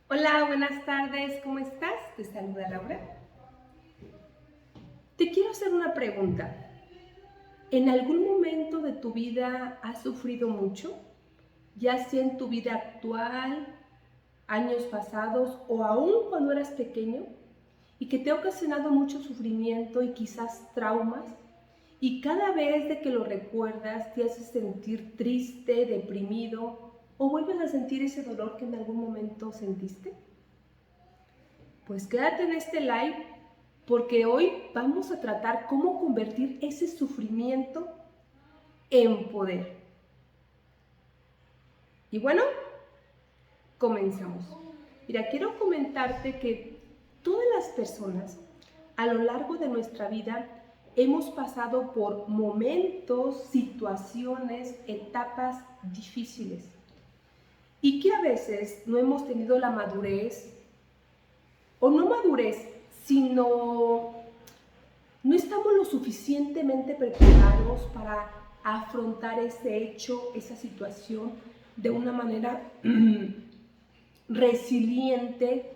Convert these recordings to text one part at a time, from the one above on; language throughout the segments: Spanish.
Hola, buenas tardes, ¿cómo estás? Te saluda Laura. Te quiero hacer una pregunta. ¿En algún momento de tu vida has sufrido mucho? Ya sea en tu vida actual, años pasados o aún cuando eras pequeño, y que te ha ocasionado mucho sufrimiento y quizás traumas, y cada vez de que lo recuerdas te hace sentir triste, deprimido, o vuelves a sentir ese dolor que en algún momento sentiste. Pues quédate en este live porque hoy vamos a tratar cómo convertir ese sufrimiento en poder. Y bueno, comenzamos. Mira, quiero comentarte que todas las personas a lo largo de nuestra vida hemos pasado por momentos, situaciones, etapas difíciles y que a veces no hemos tenido la madurez, o no madurez, sino no estamos lo suficientemente preparados para afrontar ese hecho, esa situación de una manera resiliente,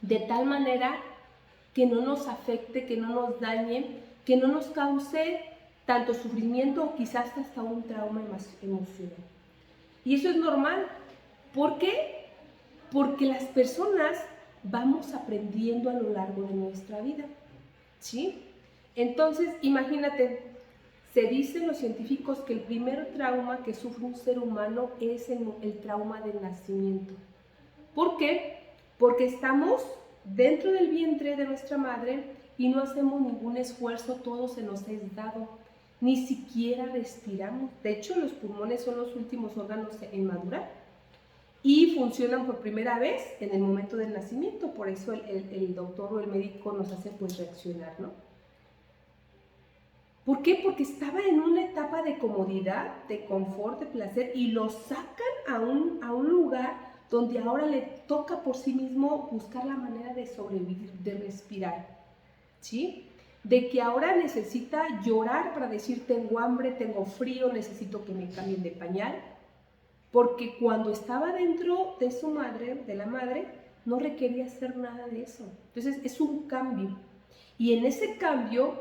de tal manera que no nos afecte, que no nos dañe, que no nos cause tanto sufrimiento o quizás hasta un trauma emocional. Y eso es normal. ¿Por qué? Porque las personas vamos aprendiendo a lo largo de nuestra vida, ¿sí? Entonces, imagínate, se dicen los científicos que el primer trauma que sufre un ser humano es el trauma del nacimiento. ¿Por qué? Porque estamos dentro del vientre de nuestra madre y no hacemos ningún esfuerzo, todo se nos es dado, ni siquiera respiramos. De hecho, los pulmones son los últimos órganos en madurar y funcionan por primera vez en el momento del nacimiento, por eso el doctor o el médico nos hace pues reaccionar, ¿no? ¿Por qué? Porque estaba en una etapa de comodidad, de confort, de placer, y lo sacan a un lugar donde ahora le toca por sí mismo buscar la manera de sobrevivir, de respirar, ¿sí? De que ahora necesita llorar para decir tengo hambre, tengo frío, necesito que me cambien de pañal, porque cuando estaba dentro de su madre, de la madre, no requería hacer nada de eso. Entonces es un cambio. Y en ese cambio,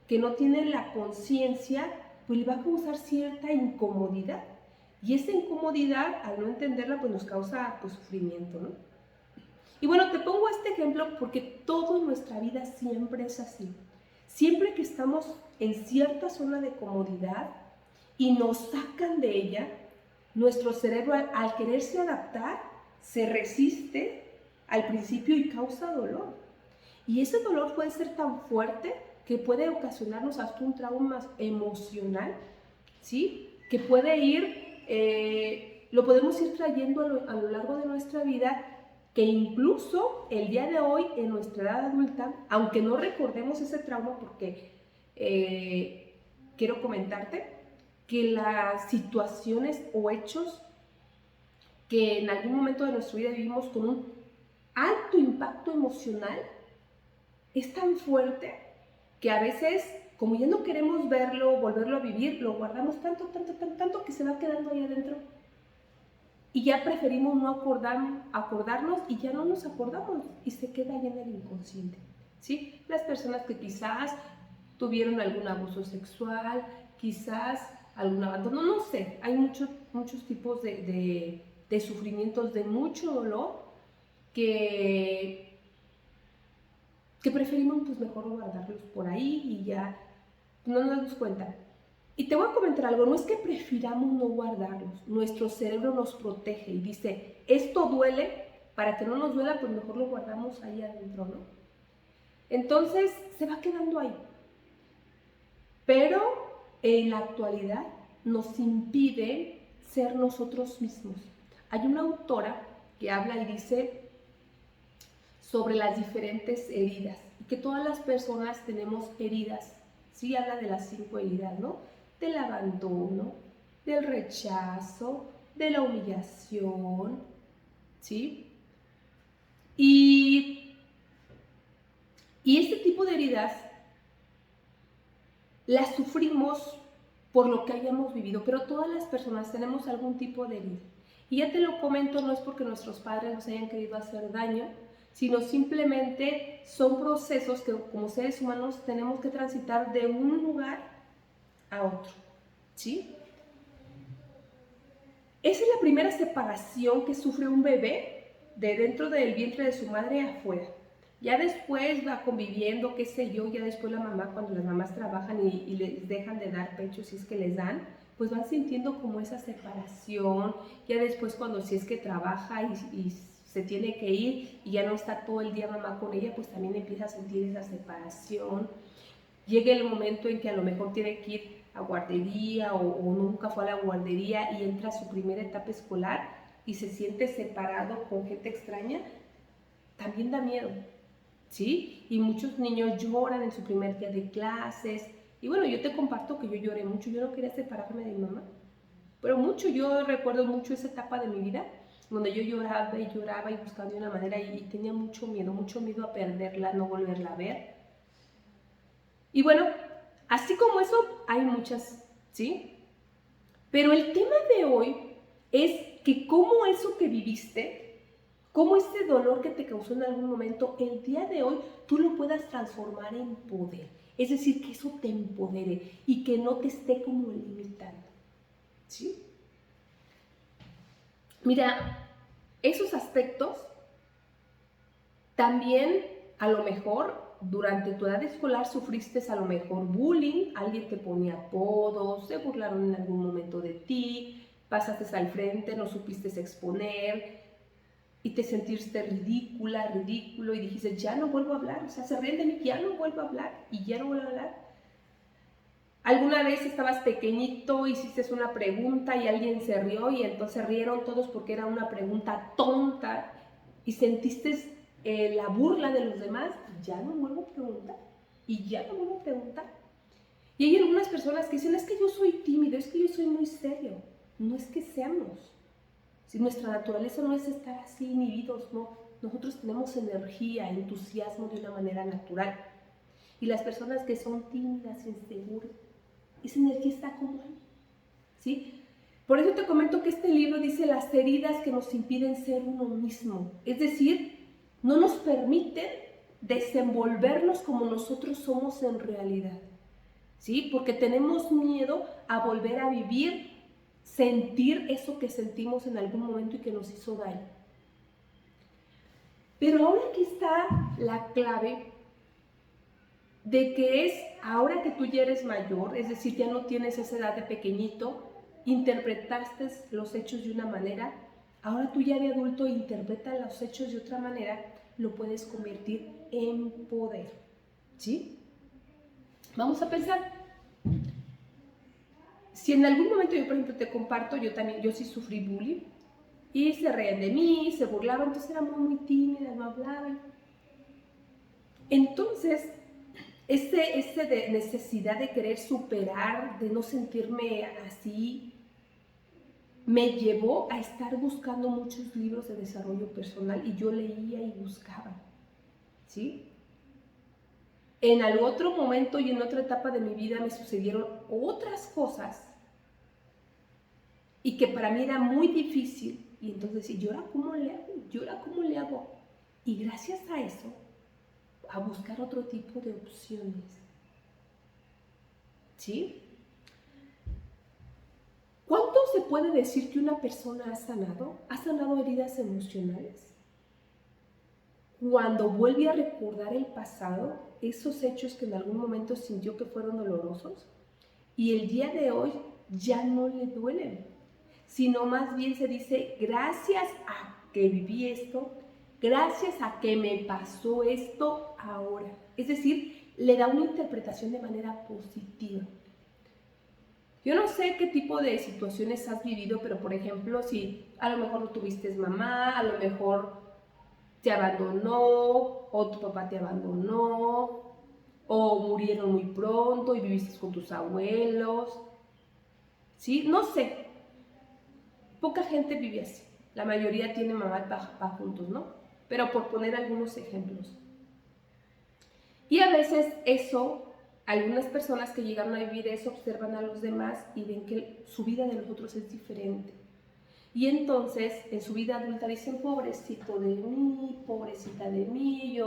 que no tiene la conciencia, pues le va a causar cierta incomodidad. Y esa incomodidad, al no entenderla, pues nos causa pues, sufrimiento, ¿no? Y bueno, te pongo este ejemplo porque todo en nuestra vida siempre es así. Siempre que estamos en cierta zona de comodidad y nos sacan de ella, nuestro cerebro al quererse adaptar se resiste al principio y causa dolor. Y ese dolor puede ser tan fuerte que puede ocasionarnos hasta un trauma emocional, ¿sí? Que puede ir, lo podemos ir trayendo a lo largo de nuestra vida, que incluso el día de hoy, en nuestra edad adulta, aunque no recordemos ese trauma, porque quiero comentarte que las situaciones o hechos que en algún momento de nuestra vida vivimos con un alto impacto emocional es tan fuerte que a veces, como ya no queremos verlo, volverlo a vivir, lo guardamos tanto, tanto, tanto, tanto que se va quedando ahí adentro. Y ya preferimos no acordarnos y ya no nos acordamos y se queda ahí en el inconsciente, ¿sí? Las personas que quizás tuvieron algún abuso sexual, quizás algún abandono, no sé, hay muchos tipos de sufrimientos, de mucho dolor que preferimos pues mejor guardarlos por ahí y ya no nos damos cuenta. Y te voy a comentar algo, no es que prefiramos no guardarlos, nuestro cerebro nos protege y dice, esto duele, para que no nos duela, pues mejor lo guardamos ahí adentro, ¿no? Entonces se va quedando ahí. Pero en la actualidad nos impide ser nosotros mismos. Hay una autora que habla y dice sobre las diferentes heridas, que todas las personas tenemos heridas. Sí, habla de las 5 heridas, ¿no? Del abandono, del rechazo, de la humillación, ¿sí? Y, y este tipo de heridas las sufrimos por lo que hayamos vivido, pero todas las personas tenemos algún tipo de herida. Y ya te lo comento, no es porque nuestros padres nos hayan querido hacer daño, sino simplemente son procesos que como seres humanos tenemos que transitar de un lugar a otro, ¿sí? Esa es la primera separación que sufre un bebé de dentro del vientre de su madre afuera. Ya después va conviviendo, qué sé yo, ya después la mamá, cuando las mamás trabajan y les dejan de dar pecho, si es que les dan, pues van sintiendo como esa separación. Ya después cuando si es que trabaja y se tiene que ir y ya no está todo el día mamá con ella, pues también empieza a sentir esa separación. Llega el momento en que a lo mejor tiene que ir a guardería o nunca fue a la guardería y entra a su primera etapa escolar y se siente separado con gente extraña, también da miedo, ¿sí? Y muchos niños lloran en su primer día de clases. Y bueno, yo te comparto que yo lloré mucho, yo no quería separarme de mi mamá, pero mucho, yo recuerdo mucho esa etapa de mi vida, donde yo lloraba y buscando una manera y tenía mucho miedo a perderla, no volverla a ver. Y bueno, así como eso, hay muchas, ¿sí? Pero el tema de hoy es que cómo eso que viviste, cómo este dolor que te causó en algún momento, el día de hoy tú lo puedas transformar en poder. Es decir, que eso te empodere y que no te esté como limitando, ¿sí? Mira, esos aspectos también a lo mejor durante tu edad escolar sufriste a lo mejor bullying, alguien te ponía apodos, se burlaron en algún momento de ti, pasaste al frente, no supiste exponer y te sentiste ridículo y dijiste, ya no vuelvo a hablar, o sea, se ríen de mí, ya no vuelvo a hablar y ya no vuelvo a hablar. ¿Alguna vez estabas pequeñito, hiciste una pregunta y alguien se rió y entonces rieron todos porque era una pregunta tonta y sentiste la burla de los demás? Ya no vuelvo a preguntar y ya no vuelvo a preguntar. Y hay algunas personas que dicen, es que yo soy tímido, es que yo soy muy serio. No es que seamos. Si nuestra naturaleza no es estar así inhibidos, no. Nosotros tenemos energía, entusiasmo de una manera natural. Y las personas que son tímidas, inseguras, esa energía está como ahí, ¿sí? Por eso te comento que este libro dice las heridas que nos impiden ser uno mismo. Es decir, no nos permiten desenvolvernos como nosotros somos en realidad, ¿sí? Porque tenemos miedo a volver a vivir, sentir eso que sentimos en algún momento y que nos hizo daño. Pero ahora aquí está la clave de que es ahora que tú ya eres mayor, es decir, ya no tienes esa edad de pequeñito, interpretaste los hechos de una manera, ahora tú ya de adulto interpretas los hechos de otra manera, lo puedes convertir en poder, ¿sí? Vamos a pensar, si en algún momento yo, por ejemplo, te comparto, yo sí sufrí bullying, y se reían de mí, se burlaban, entonces era muy tímida, no hablaba. Entonces, de necesidad de querer superar, de no sentirme así, me llevó a estar buscando muchos libros de desarrollo personal y yo leía y buscaba, ¿sí? En algún otro momento y en otra etapa de mi vida me sucedieron otras cosas y que para mí era muy difícil y entonces, ¿y yo ahora cómo le hago? ¿Yo ahora cómo le hago? Y gracias a eso, a buscar otro tipo de opciones, ¿sí? ¿Cuánto se puede decir que una persona ha sanado? ¿Ha sanado heridas emocionales? Cuando vuelve a recordar el pasado, esos hechos que en algún momento sintió que fueron dolorosos, y el día de hoy ya no le duelen, sino más bien se dice, gracias a que viví esto, gracias a que me pasó esto ahora. Es decir, le da una interpretación de manera positiva. Yo no sé qué tipo de situaciones has vivido, pero por ejemplo, si a lo mejor no tuviste mamá, a lo mejor te abandonó, o tu papá te abandonó, o murieron muy pronto y viviste con tus abuelos, ¿sí? No sé, poca gente vive así. La mayoría tiene mamá y papá juntos, ¿no? Pero por poner algunos ejemplos. Y a veces eso, algunas personas que llegaron a vivir eso observan a los demás y ven que su vida de los otros es diferente. Y entonces, en su vida adulta dicen, pobrecito de mí, pobrecita de mí,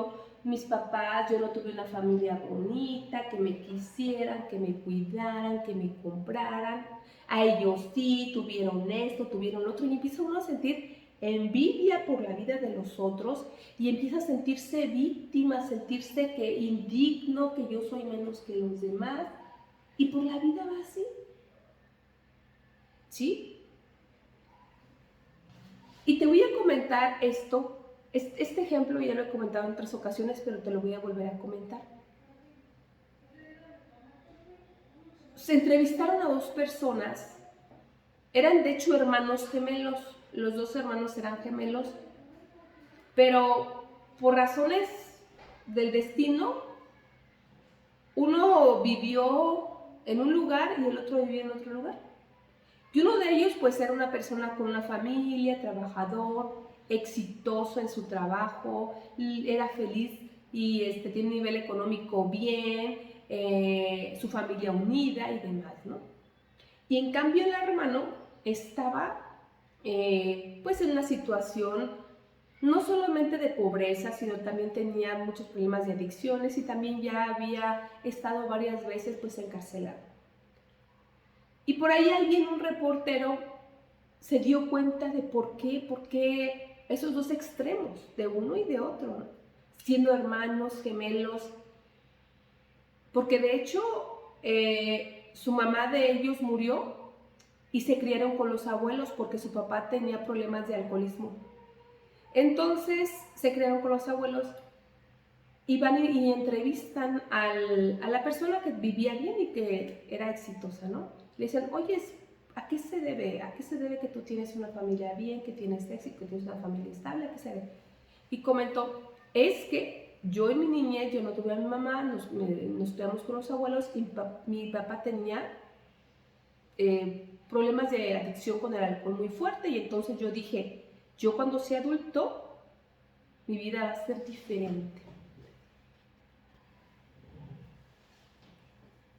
mis papás, yo no tuve una familia bonita, que me quisieran, que me cuidaran, que me compraran. A ellos sí, tuvieron esto, tuvieron lo otro. Y empieza uno a sentir envidia por la vida de los otros y empieza a sentirse víctima, a sentirse que indigno, que yo soy menos que los demás. Y por la vida va así. ¿Sí? Y te voy a comentar esto, este ejemplo ya lo he comentado en otras ocasiones, pero te lo voy a volver a comentar. Se entrevistaron a dos personas, eran de hecho hermanos gemelos, los dos hermanos eran gemelos, pero por razones del destino, uno vivió en un lugar y el otro vivía en otro lugar. Y uno de ellos pues era una persona con una familia, trabajador, exitoso en su trabajo, era feliz y tiene un nivel económico bien, su familia unida y demás, ¿no? Y en cambio el hermano estaba pues en una situación no solamente de pobreza, sino también tenía muchos problemas de adicciones y también ya había estado varias veces pues encarcelado. Y por ahí alguien, un reportero, se dio cuenta de por qué esos dos extremos, de uno y de otro, ¿no? Siendo hermanos, gemelos, porque de hecho su mamá de ellos murió y se criaron con los abuelos porque su papá tenía problemas de alcoholismo. Entonces se criaron con los abuelos y van y entrevistan a la persona que vivía bien y que era exitosa, ¿no? Le dicen, oye, ¿a qué se debe? ¿A qué se debe que tú tienes una familia bien, que tienes éxito, que tienes una familia estable? ¿A qué se debe? Y comentó, es que yo en mi niñez, yo no tuve a mi mamá, nos criamos con los abuelos y mi papá tenía problemas de adicción con el alcohol muy fuerte y entonces yo dije, yo cuando sea adulto, mi vida va a ser diferente.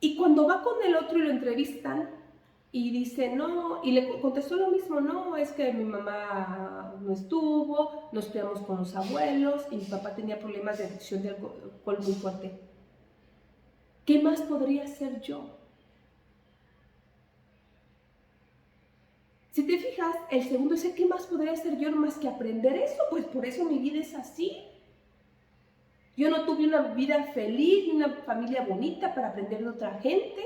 Y cuando va con el otro y lo entrevistan y dice, no, y le contestó lo mismo, no, es que mi mamá no estuvo, nos criamos con los abuelos y mi papá tenía problemas de adicción de alcohol muy fuerte. ¿Qué más podría hacer yo? Si te fijas, el segundo dice, ¿qué más podría hacer yo más que aprender eso? Pues por eso mi vida es así. Yo no tuve una vida feliz, ni una familia bonita para aprender de otra gente,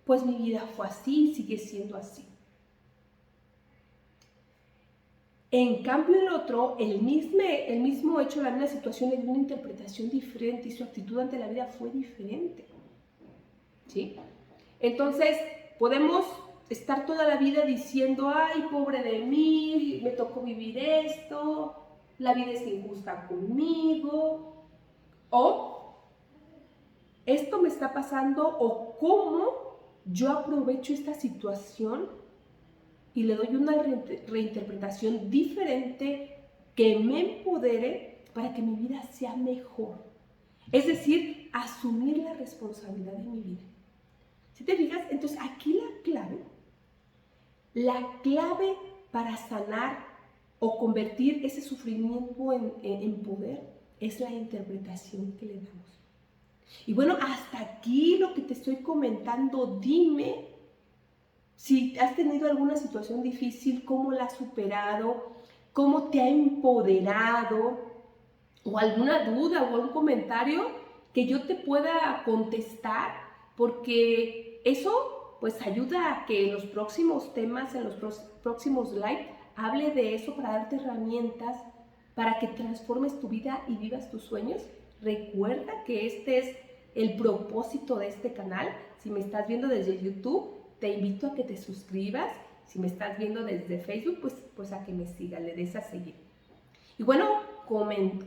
pues mi vida fue así y sigue siendo así. En cambio el otro, el mismo hecho, la misma situación, le dio una interpretación diferente y su actitud ante la vida fue diferente. ¿Sí? Entonces, podemos estar toda la vida diciendo, ay, pobre de mí, me tocó vivir esto, la vida es injusta conmigo, o esto me está pasando, o cómo yo aprovecho esta situación y le doy una reinterpretación diferente que me empodere para que mi vida sea mejor. Es decir, asumir la responsabilidad de mi vida. Si te fijas, entonces aquí la clave para sanar o convertir ese sufrimiento en poder es la interpretación que le damos. Y bueno, hasta aquí lo que te estoy comentando, dime si has tenido alguna situación difícil, cómo la has superado, cómo te ha empoderado, o alguna duda o algún comentario que yo te pueda contestar, porque eso pues ayuda a que en los próximos temas, en los próximos live, hable de eso para darte herramientas para que transformes tu vida y vivas tus sueños. Recuerda que este es el propósito de este canal. Si me estás viendo desde YouTube, te invito a que te suscribas. Si me estás viendo desde Facebook, pues a que me sigas, le des a seguir. Y bueno,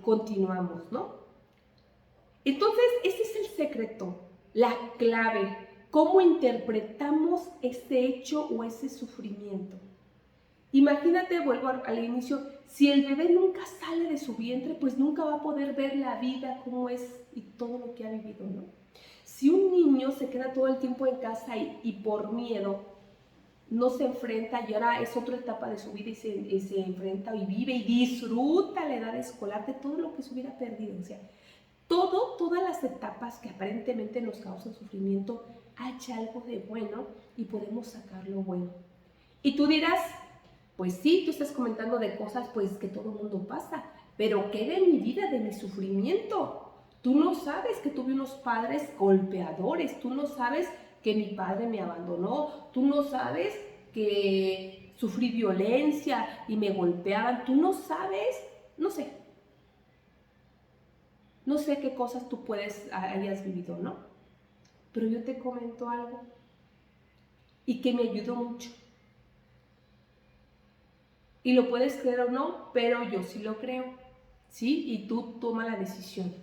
continuamos, ¿no? Entonces, ese es el secreto, la clave, cómo interpretamos ese hecho o ese sufrimiento. Imagínate, vuelvo al inicio, si el bebé nunca sale de su vientre, pues nunca va a poder ver la vida como es y todo lo que ha vivido, ¿no? Si un niño se queda todo el tiempo en casa y por miedo no se enfrenta y ahora es otra etapa de su vida y se enfrenta y vive y disfruta la edad escolar de todo lo que se hubiera perdido. O sea, todas las etapas que aparentemente nos causan sufrimiento, hay algo de bueno y podemos sacar lo bueno. Y tú dirás, pues sí, tú estás comentando de cosas pues que todo el mundo pasa, pero ¿qué de mi vida, de mi sufrimiento? Tú no sabes que tuve unos padres golpeadores, tú no sabes que mi padre me abandonó, tú no sabes que sufrí violencia y me golpeaban, tú no sabes, no sé, no sé qué cosas tú hayas vivido, ¿no? Pero yo te comento algo y que me ayudó mucho. Y lo puedes creer o no, pero yo sí lo creo, ¿sí? Y tú toma la decisión.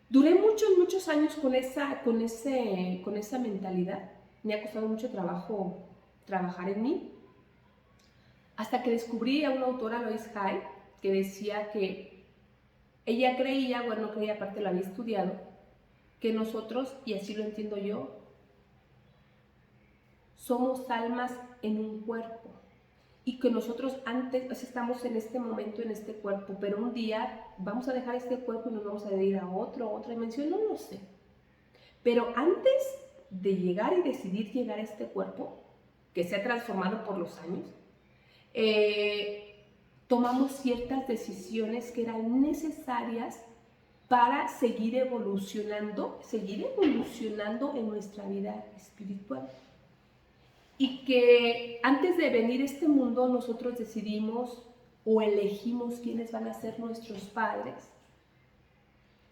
Duré muchos años con esa mentalidad. Me ha costado mucho trabajo trabajar en mí. Hasta que descubrí a una autora, Lois Hay, que decía que ella creía, bueno, creía, aparte lo había estudiado, que nosotros, y así lo entiendo yo, somos almas en un cuerpo. Y que nosotros antes, pues estamos en este momento, en este cuerpo, pero un día vamos a dejar este cuerpo y nos vamos a ir a otra dimensión, no lo sé. Pero antes de llegar y decidir llegar a este cuerpo, que se ha transformado por los años, tomamos ciertas decisiones que eran necesarias para seguir evolucionando en nuestra vida espiritual. Y que antes de venir a este mundo nosotros decidimos o elegimos quiénes van a ser nuestros padres.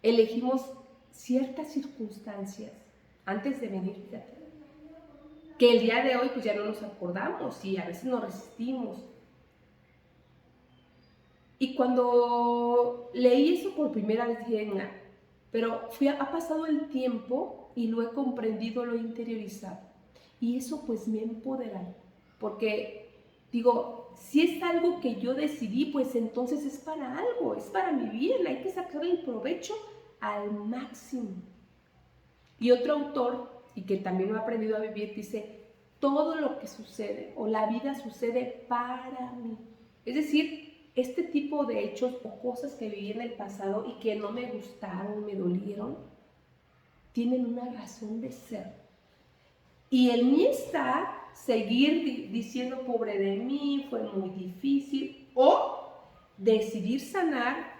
Elegimos ciertas circunstancias antes de venir, fíjate, que el día de hoy pues ya no nos acordamos y a veces nos resistimos. Y cuando leí eso por primera vez dije, nah, pero ha pasado el tiempo y lo he comprendido, lo he interiorizado. Y eso pues me ha empoderado, porque digo, si es algo que yo decidí, pues entonces es para algo, es para mi bien, hay que sacarle el provecho al máximo. Y otro autor, y que también lo ha aprendido a vivir, dice, todo lo que sucede o la vida sucede para mí. Es decir, este tipo de hechos o cosas que viví en el pasado y que no me gustaron, me dolieron, tienen una razón de ser. Y en mí está seguir diciendo, pobre de mí, fue muy difícil, o decidir sanar.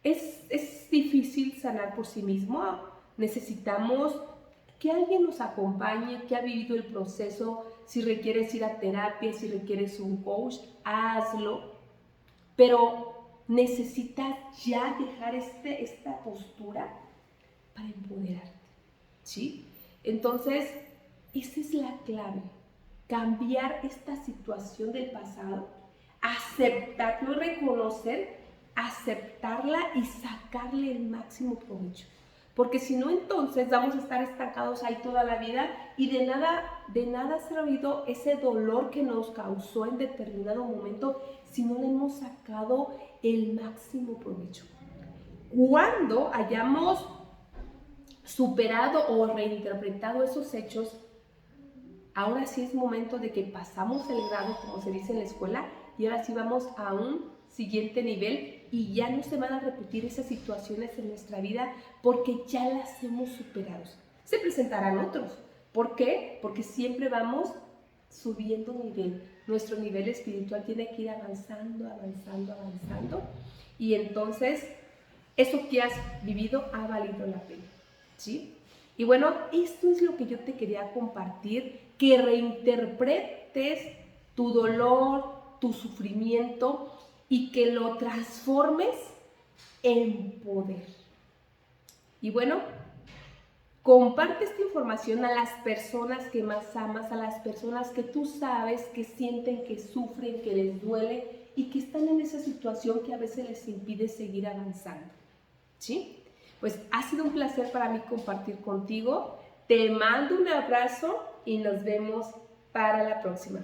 Es difícil sanar por sí mismo. Necesitamos que alguien nos acompañe, que ha vivido el proceso. Si requieres ir a terapia, si requieres un coach, hazlo. Pero necesitas ya dejar esta postura para empoderarte, ¿sí? Entonces, esa es la clave, cambiar esta situación del pasado, aceptarlo, reconocer, aceptarla y sacarle el máximo provecho. Porque si no, entonces vamos a estar estancados ahí toda la vida y de nada ha servido ese dolor que nos causó en determinado momento si no le hemos sacado el máximo provecho. Cuando hayamos superado o reinterpretado esos hechos, ahora sí es momento de que pasamos el grado, como se dice en la escuela, y ahora sí vamos a un siguiente nivel y ya no se van a repetir esas situaciones en nuestra vida porque ya las hemos superado. Se presentarán otros. ¿Por qué? Porque siempre vamos subiendo nivel. Nuestro nivel espiritual tiene que ir avanzando, y entonces eso que has vivido ha valido la pena, ¿sí? Y bueno, esto es lo que yo te quería compartir, que reinterpretes tu dolor, tu sufrimiento y que lo transformes en poder. Y bueno, comparte esta información a las personas que más amas, a las personas que tú sabes que sienten, que sufren, que les duele y que están en esa situación que a veces les impide seguir avanzando, ¿sí? Pues ha sido un placer para mí compartir contigo. Te mando un abrazo y nos vemos para la próxima.